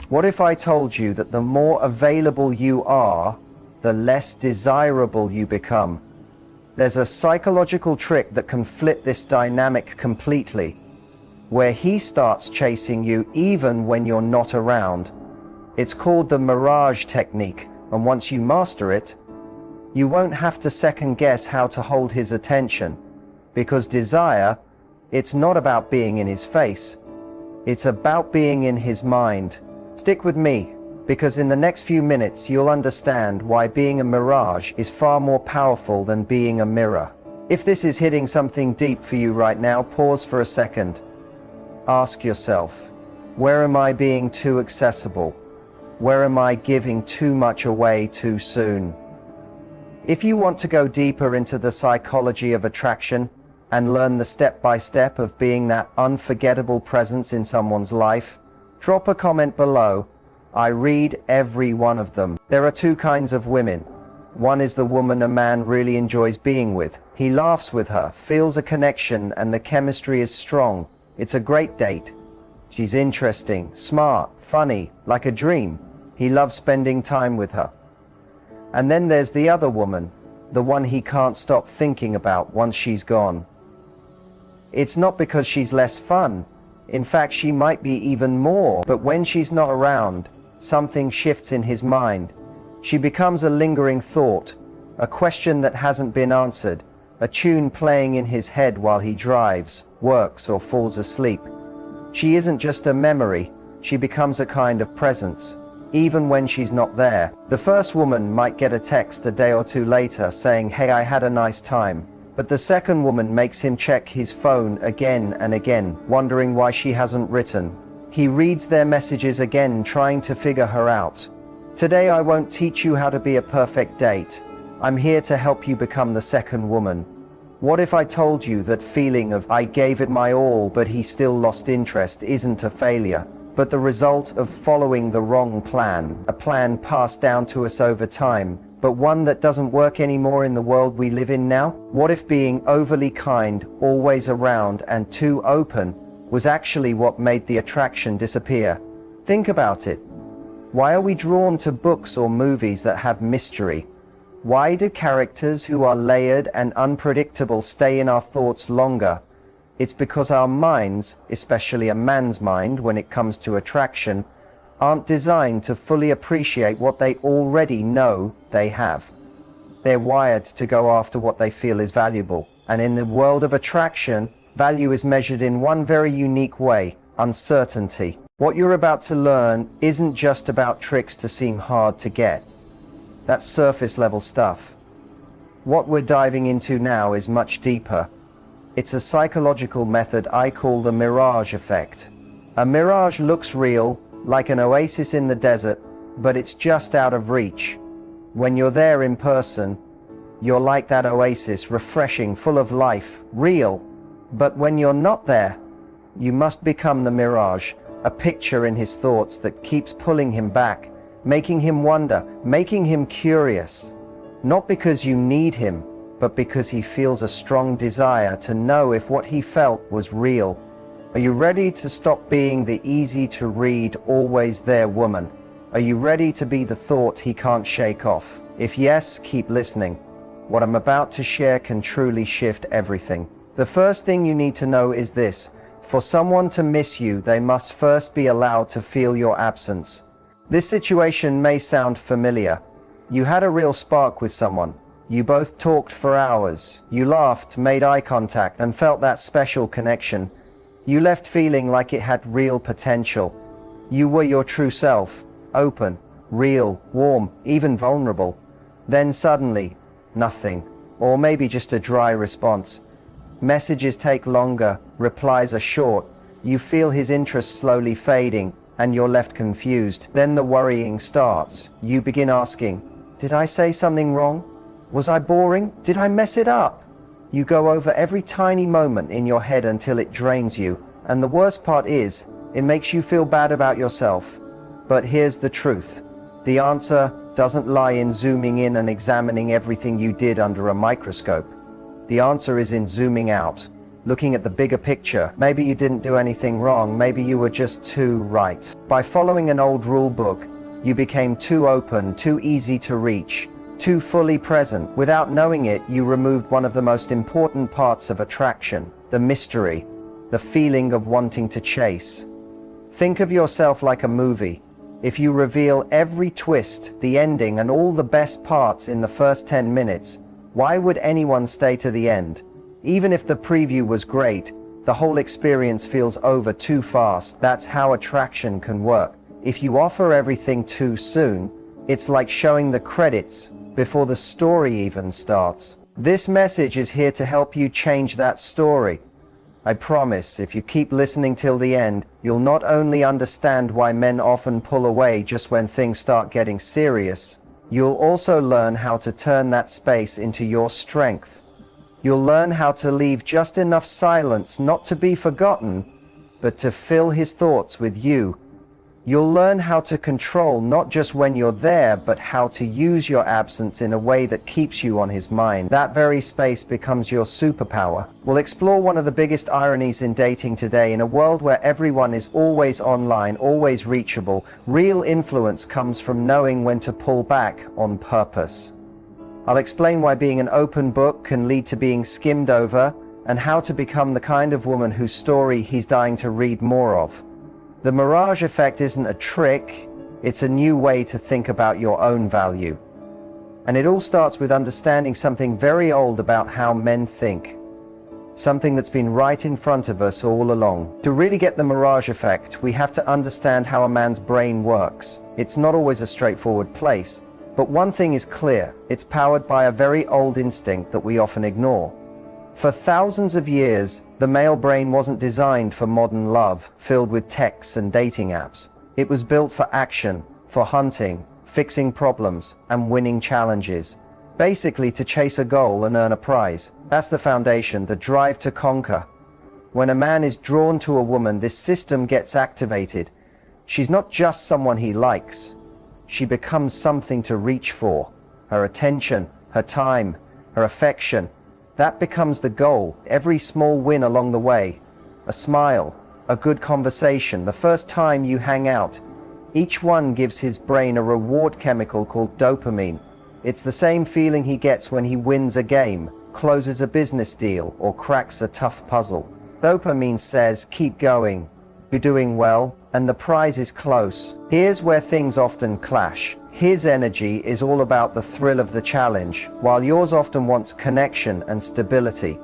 What if I told you that the more available you are, the less desirable you become? There's a psychological trick that can flip this dynamic completely, where he starts chasing you even when you're not around. It's called the Mirage technique, and once you master it, you won't have to second guess how to hold his attention, because desire, it's not about being in his face, it's about being in his mind. Stick with me, because in the next few minutes you'll understand why being a mirage is far more powerful than being a mirror. If this is hitting something deep for you right now, pause for a second. Ask yourself, where am I being too accessible? Where am I giving too much away too soon? If you want to go deeper into the psychology of attraction and learn the step-by-step of being that unforgettable presence in someone's life, drop a comment below. I read every one of them. There are two kinds of women. One is the woman a man really enjoys being with. He laughs with her, feels a connection, and the chemistry is strong. It's a great date. She's interesting, smart, funny, like a dream. He loves spending time with her. And then there's the other woman, the one he can't stop thinking about once she's gone. It's not because she's less fun. In fact, she might be even more. But when she's not around, something shifts in his mind. She becomes a lingering thought, a question that hasn't been answered, a tune playing in his head while he drives, works, or falls asleep. She isn't just a memory, she becomes a kind of presence, even when she's not there. The first woman might get a text a day or two later saying, "Hey, I had a nice time." But the second woman makes him check his phone again and again, wondering why she hasn't written. He reads their messages again, trying to figure her out. Today I won't teach you how to be a perfect date. I'm here to help you become the second woman. What if I told you that feeling of "I gave it my all but he still lost interest" isn't a failure, but the result of following the wrong plan, a plan passed down to us over time, but one that doesn't work anymore in the world we live in now? What if being overly kind, always around, and too open was actually what made the attraction disappear? Think about it. Why are we drawn to books or movies that have mystery? Why do characters who are layered and unpredictable stay in our thoughts longer? It's because our minds, especially a man's mind when it comes to attraction, aren't designed to fully appreciate what they already know they have. They're wired to go after what they feel is valuable. And in the world of attraction, value is measured in one very unique way: uncertainty. What you're about to learn isn't just about tricks to seem hard to get. That's surface level stuff. What we're diving into now is much deeper. It's a psychological method I call the mirage effect. A mirage looks real, like an oasis in the desert, but it's just out of reach. When you're there in person, you're like that oasis, refreshing, full of life, real. But when you're not there, you must become the mirage, a picture in his thoughts that keeps pulling him back, making him wonder, making him curious. Not because you need him, but because he feels a strong desire to know if what he felt was real. Are you ready to stop being the easy-to-read, always-there woman? Are you ready to be the thought he can't shake off? If yes, keep listening. What I'm about to share can truly shift everything. The first thing you need to know is this: for someone to miss you, they must first be allowed to feel your absence. This situation may sound familiar. You had a real spark with someone. You both talked for hours. You laughed, made eye contact, and felt that special connection. You left feeling like it had real potential. You were your true self, open, real, warm, even vulnerable. Then suddenly, nothing, or maybe just a dry response. Messages take longer, replies are short. You feel his interest slowly fading, and you're left confused. Then the worrying starts. You begin asking, did I say something wrong? Was I boring? Did I mess it up? You go over every tiny moment in your head until it drains you, and the worst part is, it makes you feel bad about yourself. But here's the truth. The answer doesn't lie in zooming in and examining everything you did under a microscope. The answer is in zooming out. looking at the bigger picture. Maybe you didn't do anything wrong, maybe you were just too right. By following an old rule book, you became too open, too easy to reach, too fully present. Without knowing it, you removed one of the most important parts of attraction, the mystery, the feeling of wanting to chase. Think of yourself like a movie. If you reveal every twist, the ending, and all the best parts in the first 10 minutes, why would anyone stay to the end? Even if the preview was great, the whole experience feels over too fast. That's how attraction can work. If you offer everything too soon, it's like showing the credits before the story even starts. This message is here to help you change that story. I promise, if you keep listening till the end, you'll not only understand why men often pull away just when things start getting serious, you'll also learn how to turn that space into your strength. You'll learn how to leave just enough silence not to be forgotten, but to fill his thoughts with you. You'll learn how to control not just when you're there, but how to use your absence in a way that keeps you on his mind. That very space becomes your superpower. We'll explore one of the biggest ironies in dating today. In a world where everyone is always online, always reachable, real influence comes from knowing when to pull back on purpose. I'll explain why being an open book can lead to being skimmed over, and how to become the kind of woman whose story he's dying to read more of. The Mirage effect isn't a trick, it's a new way to think about your own value. And it all starts with understanding something very old about how men think. Something that's been right in front of us all along. To really get the Mirage effect, we have to understand how a man's brain works. It's not always a straightforward place, but one thing is clear, it's powered by a very old instinct that we often ignore. For thousands of years, the male brain wasn't designed for modern love, filled with texts and dating apps. It was built for action, for hunting, fixing problems, and winning challenges. Basically to chase a goal and earn a prize. That's the foundation, the drive to conquer. When a man is drawn to a woman, this system gets activated. She's not just someone he likes. She becomes something to reach for. Her attention, her time, her affection. That becomes the goal. Every small win along the way, a smile, a good conversation, the first time you hang out, each one gives his brain a reward chemical called dopamine. It's the same feeling he gets when he wins a game, closes a business deal, or cracks a tough puzzle. Dopamine says, keep going, you're doing well, and the prize is close. Here's where things often clash. His energy is all about the thrill of the challenge, while yours often wants connection and stability.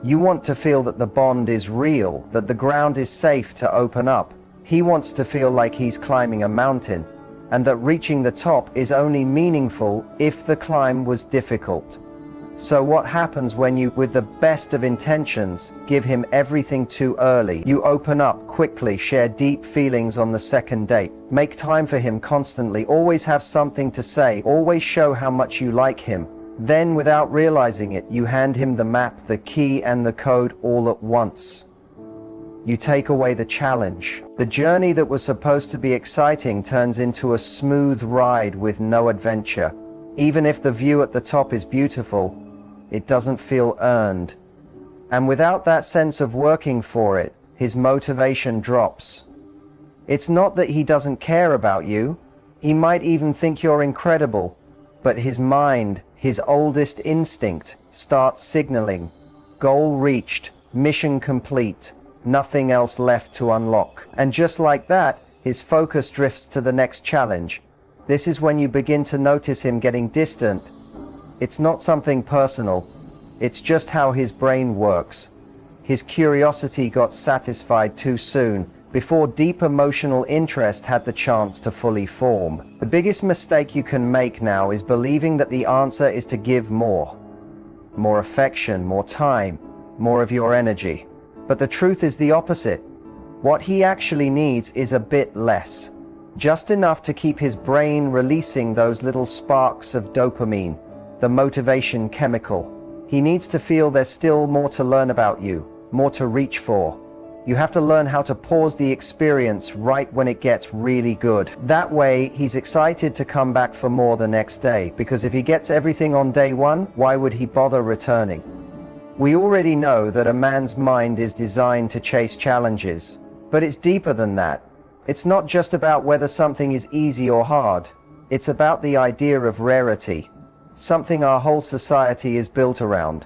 You want to feel that the bond is real, that the ground is safe to open up. He wants to feel like he's climbing a mountain, and that reaching the top is only meaningful if the climb was difficult. So what happens when you, with the best of intentions, give him everything too early? You open up quickly, share deep feelings on the second date, make time for him constantly, always have something to say, always show how much you like him. Then, without realizing it, you hand him the map, the key, and the code all at once. You take away the challenge. The journey that was supposed to be exciting turns into a smooth ride with no adventure. Even if the view at the top is beautiful, it doesn't feel earned. And without that sense of working for it, his motivation drops. It's not that he doesn't care about you. He might even think you're incredible. But his mind, his oldest instinct, starts signaling. Goal reached, mission complete, nothing else left to unlock. And just like that, his focus drifts to the next challenge. This is when you begin to notice him getting distant. It's not something personal, it's just how his brain works. His curiosity got satisfied too soon, before deep emotional interest had the chance to fully form. The biggest mistake you can make now is believing that the answer is to give more. More affection, more time, more of your energy. But the truth is the opposite. What he actually needs is a bit less. Just enough to keep his brain releasing those little sparks of dopamine, the motivation chemical. He needs to feel there's still more to learn about you, more to reach for. You have to learn how to pause the experience right when it gets really good. That way, he's excited to come back for more the next day, because if he gets everything on day one, why would he bother returning? We already know that a man's mind is designed to chase challenges, but it's deeper than that. It's not just about whether something is easy or hard. It's about the idea of rarity, something our whole society is built around.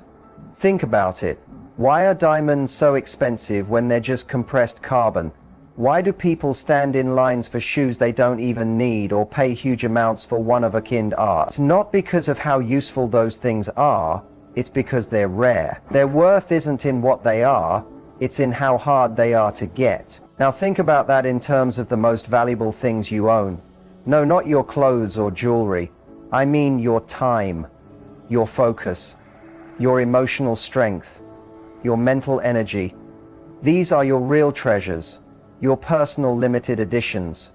Think about it. Why are diamonds so expensive when they're just compressed carbon? Why do people stand in lines for shoes they don't even need or pay huge amounts for one-of-a-kind art? It's not because of how useful those things are, it's because they're rare. Their worth isn't in what they are, it's in how hard they are to get. Now think about that in terms of the most valuable things you own. No, not your clothes or jewelry. I mean your time, your focus, your emotional strength, your mental energy. These are your real treasures, your personal limited editions.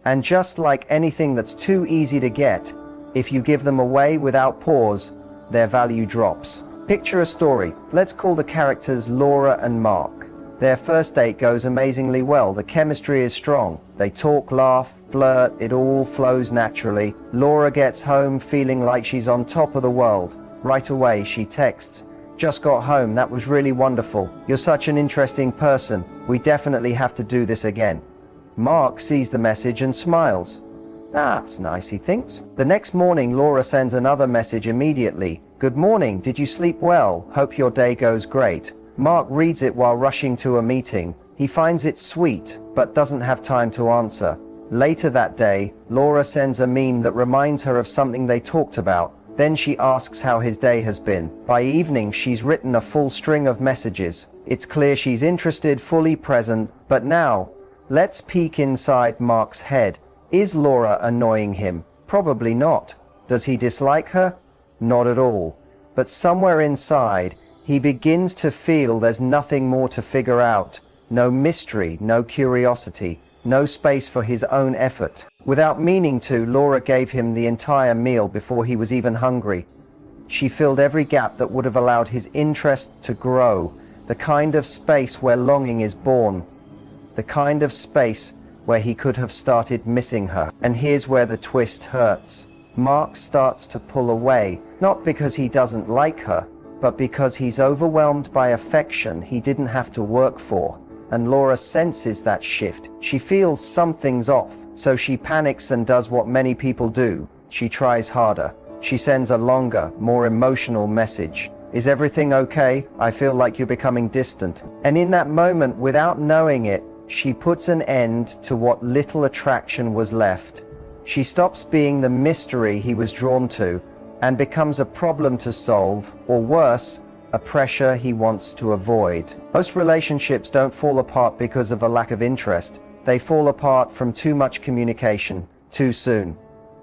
And just like anything that's too easy to get, if you give them away without pause, their value drops. Picture a story. Let's call the characters Laura and Mark. Their first date goes amazingly well. The chemistry is strong. They talk, laugh, flirt, it all flows naturally. Laura gets home feeling like she's on top of the world. Right away, she texts, "Just got home, that was really wonderful. You're such an interesting person. We definitely have to do this again." Mark sees the message and smiles. "That's nice," he thinks. The next morning, Laura sends another message immediately. "Good morning, did you sleep well? Hope your day goes great." Mark reads it while rushing to a meeting. He finds it sweet, but doesn't have time to answer. Later that day, Laura sends a meme that reminds her of something they talked about. Then she asks how his day has been. By evening, she's written a full string of messages. It's clear she's interested, fully present. But now, let's peek inside Mark's head. Is Laura annoying him? Probably not. Does he dislike her? Not at all. But somewhere inside, he begins to feel there's nothing more to figure out. No mystery, no curiosity, no space for his own effort. Without meaning to, Laura gave him the entire meal before he was even hungry. She filled every gap that would have allowed his interest to grow, the kind of space where longing is born, the kind of space where he could have started missing her. And here's where the twist hurts. Mark starts to pull away, not because he doesn't like her, but because he's overwhelmed by affection he didn't have to work for. And Laura senses that shift. She feels something's off, so she panics and does what many people do. She tries harder. She sends a longer, more emotional message. "Is everything okay? I feel like you're becoming distant." And in that moment, without knowing it, she puts an end to what little attraction was left. She stops being the mystery he was drawn to and becomes a problem to solve, or worse, a pressure he wants to avoid. Most relationships don't fall apart because of a lack of interest. They fall apart from too much communication, too soon.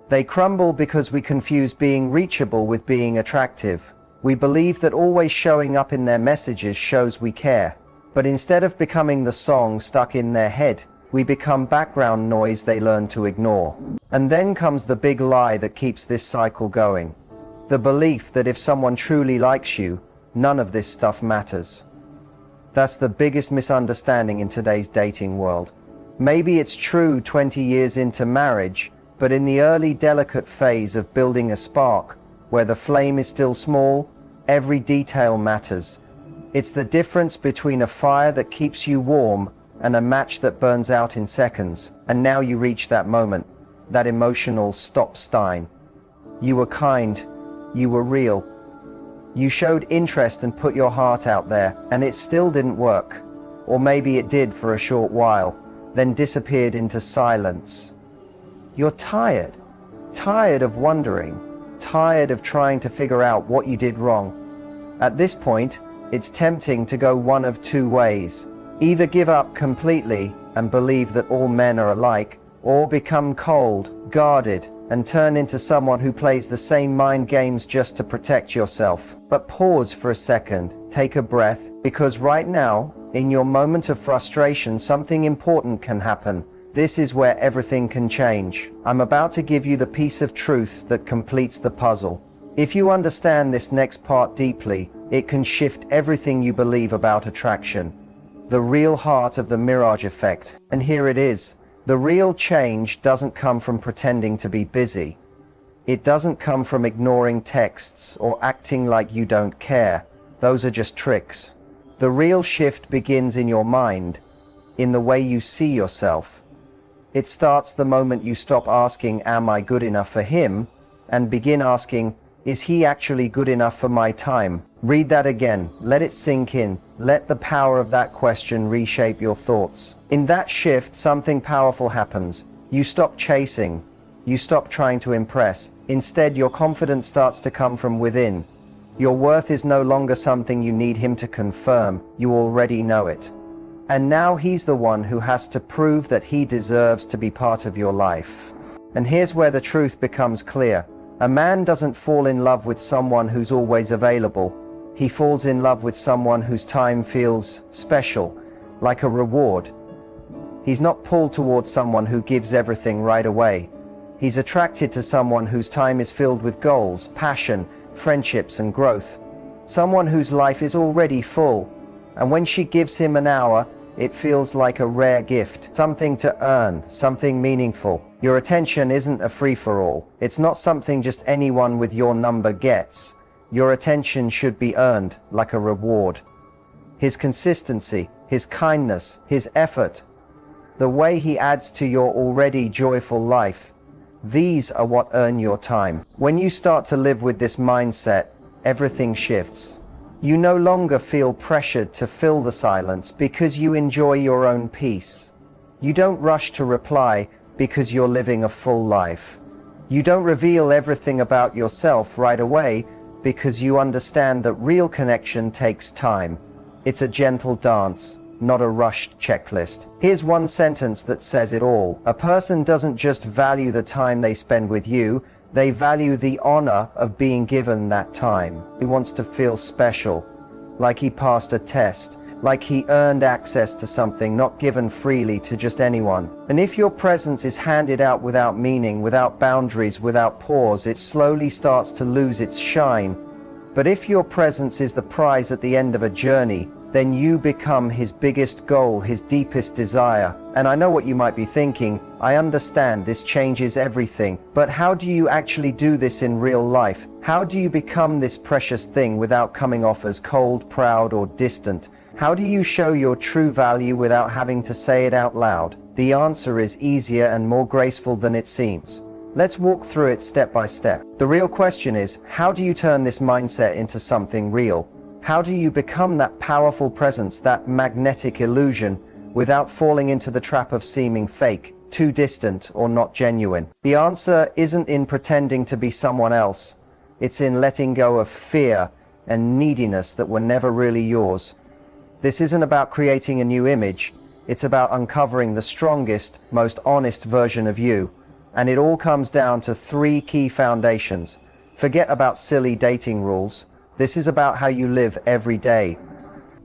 They crumble because we confuse being reachable with being attractive. We believe that always showing up in their messages shows we care. But instead of becoming the song stuck in their head, we become background noise they learn to ignore. And then comes the big lie that keeps this cycle going. The belief that if someone truly likes you, none of this stuff matters. That's the biggest misunderstanding in today's dating world. Maybe it's true 20 years into marriage, but in the early delicate phase of building a spark, where the flame is still small, every detail matters. It's the difference between a fire that keeps you warm and a match that burns out in seconds. And now you reach that moment, that emotional stop sign. You were kind, you were real. You showed interest and put your heart out there, and it still didn't work. Or maybe it did for a short while, then disappeared into silence. You're tired. Tired of wondering. Tired of trying to figure out what you did wrong. At this point, it's tempting to go one of two ways. Either give up completely and believe that all men are alike, or become cold, guarded, and turn into someone who plays the same mind games just to protect yourself. But pause for a second, take a breath, because right now, in your moment of frustration, something important can happen. This is where everything can change. I'm about to give you the piece of truth that completes the puzzle. If you understand this next part deeply, it can shift everything you believe about attraction. The real heart of the Mirage effect. And here it is. The real change doesn't come from pretending to be busy. It doesn't come from ignoring texts or acting like you don't care. Those are just tricks. The real shift begins in your mind, in the way you see yourself. It starts the moment you stop asking, "Am I good enough for him?" and begin asking, "Is he actually good enough for my time?" Read that again. Let it sink in. Let the power of that question reshape your thoughts. In that shift, something powerful happens. You stop chasing. You stop trying to impress. Instead, your confidence starts to come from within. Your worth is no longer something you need him to confirm. You already know it. And now he's the one who has to prove that he deserves to be part of your life. And here's where the truth becomes clear. A man doesn't fall in love with someone who's always available. He falls in love with someone whose time feels special, like a reward. He's not pulled towards someone who gives everything right away. He's attracted to someone whose time is filled with goals, passion, friendships, and growth. Someone whose life is already full. And when she gives him an hour, it feels like a rare gift, something to earn, something meaningful. Your attention isn't a free-for-all. It's not something just anyone with your number gets. Your attention should be earned, like a reward. His consistency, his kindness, his effort, the way he adds to your already joyful life, these are what earn your time. When you start to live with this mindset, everything shifts. You no longer feel pressured to fill the silence because you enjoy your own peace. You don't rush to reply because you're living a full life. You don't reveal everything about yourself right away because you understand that real connection takes time. It's a gentle dance, not a rushed checklist. Here's one sentence that says it all. A person doesn't just value the time they spend with you, they value the honor of being given that time. He wants to feel special, like he passed a test, like he earned access to something not given freely to just anyone. And if your presence is handed out without meaning, without boundaries, without pause, it slowly starts to lose its shine. But if your presence is the prize at the end of a journey, then you become his biggest goal, his deepest desire. And I know what you might be thinking. I understand this changes everything. But how do you actually do this in real life? How do you become this precious thing without coming off as cold, proud, or distant? How do you show your true value without having to say it out loud? The answer is easier and more graceful than it seems. Let's walk through it step by step. The real question is, how do you turn this mindset into something real? How do you become that powerful presence, that magnetic illusion, without falling into the trap of seeming fake, too distant, or not genuine? The answer isn't in pretending to be someone else. It's in letting go of fear and neediness that were never really yours. This isn't about creating a new image. It's about uncovering the strongest, most honest version of you. And it all comes down to 3 key foundations. Forget about silly dating rules. This is about how you live every day.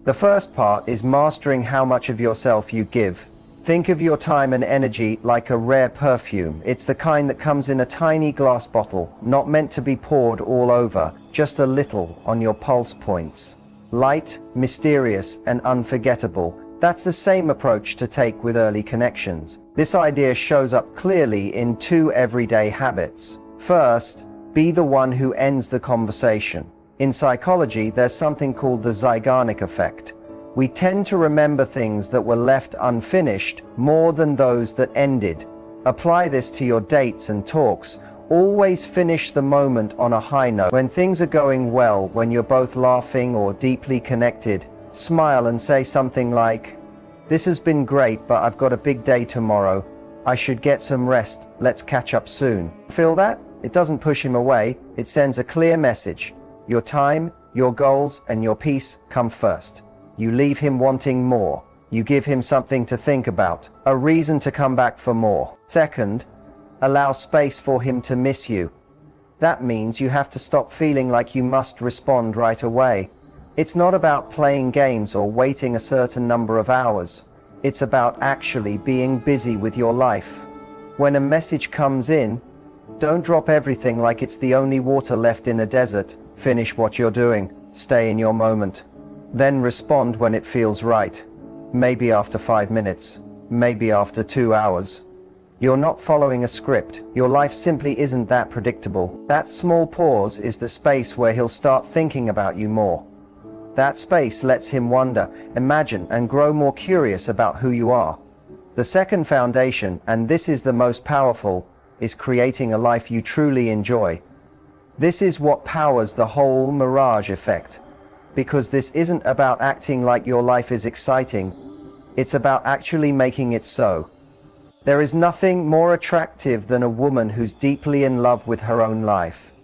The first part is mastering how much of yourself you give. Think of your time and energy like a rare perfume. It's the kind that comes in a tiny glass bottle, not meant to be poured all over, just a little on your pulse points. Light, mysterious, and unforgettable. That's the same approach to take with early connections. This idea shows up clearly in 2 everyday habits. First, be the one who ends the conversation. In psychology, there's something called the Zeigarnik effect. We tend to remember things that were left unfinished more than those that ended. Apply this to your dates and talks. Always finish the moment on a high note. When things are going well, when you're both laughing or deeply connected, smile and say something like, "This has been great, but I've got a big day tomorrow. I should get some rest. Let's catch up soon." Feel that? It doesn't push him away. It sends a clear message. Your time, your goals, and your peace come first. You leave him wanting more. You give him something to think about, a reason to come back for more. Second, allow space for him to miss you. That means you have to stop feeling like you must respond right away. It's not about playing games or waiting a certain number of hours. It's about actually being busy with your life. When a message comes in, don't drop everything like it's the only water left in a desert. Finish what you're doing. Stay in your moment. Then respond when it feels right. Maybe after 5 minutes. Maybe after 2 hours. You're not following a script. Your life simply isn't that predictable. That small pause is the space where he'll start thinking about you more. That space lets him wonder, imagine, and grow more curious about who you are. The second foundation, and this is the most powerful, is creating a life you truly enjoy. This is what powers the whole Mirage effect. Because this isn't about acting like your life is exciting, it's about actually making it so. There is nothing more attractive than a woman who's deeply in love with her own life.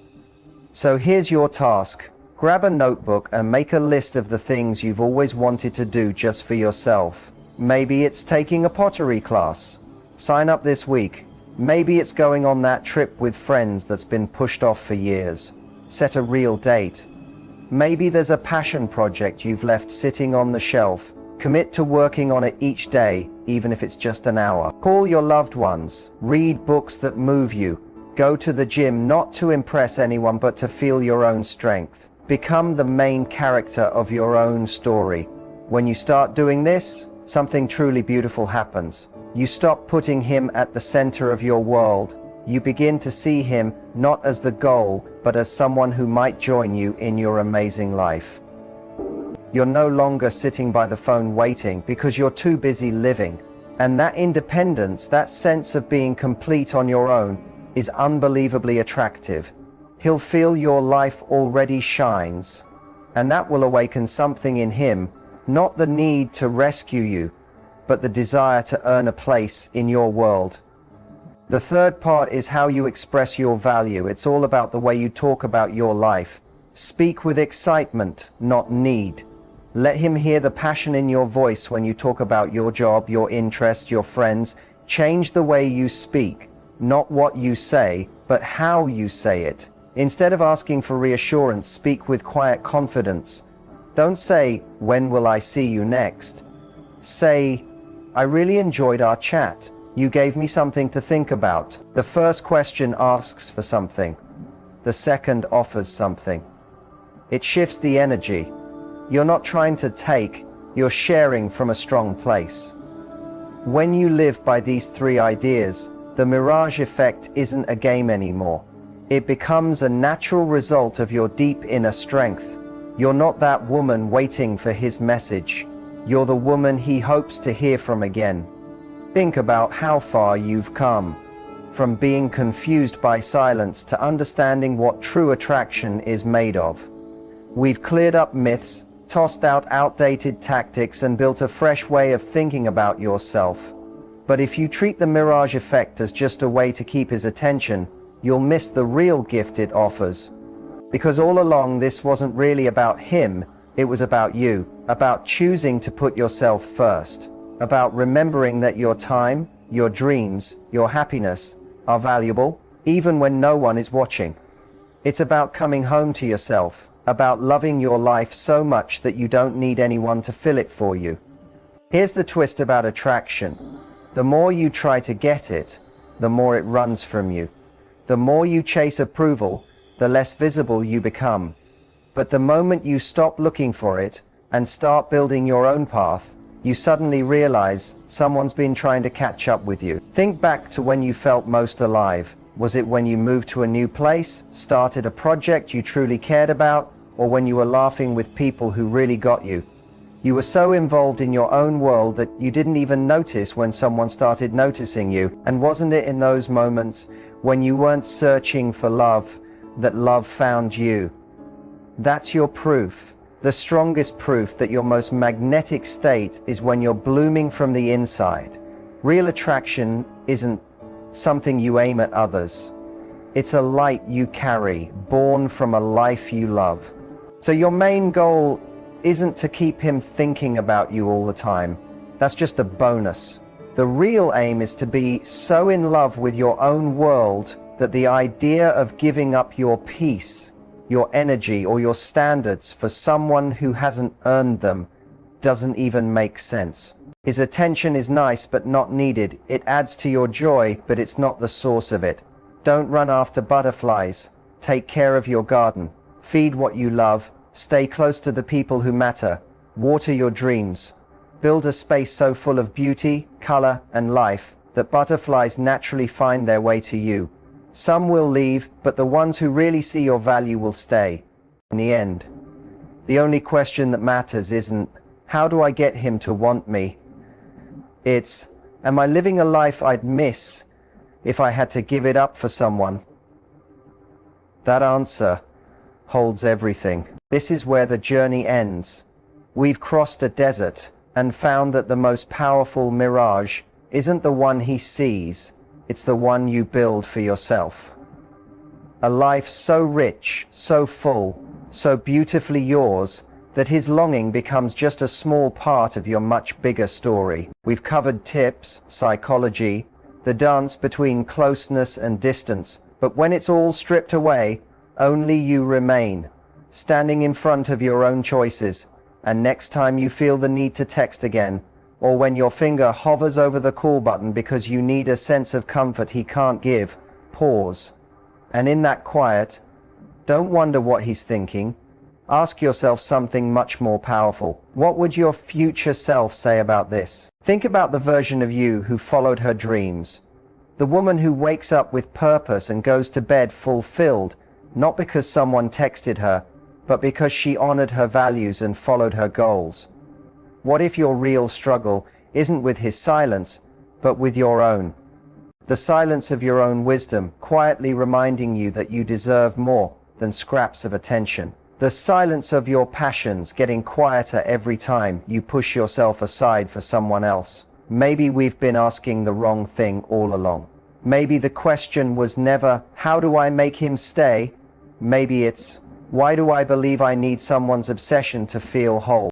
So here's your task. Grab a notebook and make a list of the things you've always wanted to do just for yourself. Maybe it's taking a pottery class. Sign up this week. Maybe it's going on that trip with friends that's been pushed off for years. Set a real date. Maybe there's a passion project you've left sitting on the shelf. Commit to working on it each day, even if it's just an hour. Call your loved ones. Read books that move you. Go to the gym not to impress anyone but to feel your own strength. Become the main character of your own story. When you start doing this, something truly beautiful happens. You stop putting him at the center of your world. You begin to see him not as the goal, but as someone who might join you in your amazing life. You're no longer sitting by the phone waiting because you're too busy living. And that independence, that sense of being complete on your own, is unbelievably attractive. He'll feel your life already shines, and that will awaken something in him, not the need to rescue you, but the desire to earn a place in your world. The third part is how you express your value. It's all about the way you talk about your life. Speak with excitement, not need. Let him hear the passion in your voice when you talk about your job, your interests, your friends. Change the way you speak, not what you say, but how you say it. Instead of asking for reassurance, speak with quiet confidence. Don't say, "When will I see you next?" Say, "I really enjoyed our chat. You gave me something to think about." The first question asks for something. The second offers something. It shifts the energy. You're not trying to take, you're sharing from a strong place. When you live by these three ideas, the Mirage effect isn't a game anymore. It becomes a natural result of your deep inner strength. You're not that woman waiting for his message. You're the woman he hopes to hear from again. Think about how far you've come. From being confused by silence to understanding what true attraction is made of. We've cleared up myths, tossed out outdated tactics, and built a fresh way of thinking about yourself. But if you treat the Mirage effect as just a way to keep his attention, you'll miss the real gift it offers. Because all along this wasn't really about him, it was about you, about choosing to put yourself first, about remembering that your time, your dreams, your happiness are valuable, even when no one is watching. It's about coming home to yourself, about loving your life so much that you don't need anyone to fill it for you. Here's the twist about attraction. The more you try to get it, the more it runs from you. The more you chase approval, the less visible you become. But the moment you stop looking for it and start building your own path, you suddenly realize someone's been trying to catch up with you. Think back to when you felt most alive. Was it when you moved to a new place, started a project you truly cared about, or when you were laughing with people who really got you? You were so involved in your own world that you didn't even notice when someone started noticing you. And wasn't it in those moments when you weren't searching for love that love found you? That's your proof. The strongest proof that your most magnetic state is when you're blooming from the inside. Real attraction isn't something you aim at others. It's a light you carry, born from a life you love. So your main goal isn't to keep him thinking about you all the time. That's just a bonus. The real aim is to be so in love with your own world that the idea of giving up your peace, your energy, or your standards for someone who hasn't earned them doesn't even make sense. His attention is nice but not needed. It adds to your joy, but it's not the source of it. Don't run after butterflies. Take care of your garden. Feed what you love. Stay close to the people who matter. Water your dreams. Build a space so full of beauty, color, and life that butterflies naturally find their way to you. Some will leave, but the ones who really see your value will stay. In the end, The only question that matters isn't, how do I get him to want me? It's, am I living a life I'd miss if I had to give it up for someone? That answer holds everything. This is where the journey ends. We've crossed a desert and found that the most powerful mirage isn't the one he sees, it's the one you build for yourself. A life so rich, so full, so beautifully yours, that his longing becomes just a small part of your much bigger story. We've covered tips, psychology, the dance between closeness and distance, but when it's all stripped away, only you remain, standing in front of your own choices. And next time you feel the need to text again, or when your finger hovers over the call button because you need a sense of comfort he can't give, pause. And in that quiet, don't wonder what he's thinking. Ask yourself something much more powerful. What would your future self say about this? Think about the version of you who followed her dreams. The woman who wakes up with purpose and goes to bed fulfilled, not because someone texted her, but because she honored her values and followed her goals. What if your real struggle isn't with his silence, but with your own? The silence of your own wisdom, quietly reminding you that you deserve more than scraps of attention. The silence of your passions getting quieter every time you push yourself aside for someone else. Maybe we've been asking the wrong thing all along. Maybe the question was never, how do I make him stay? Maybe it's, why do I believe I need someone's obsession to feel whole?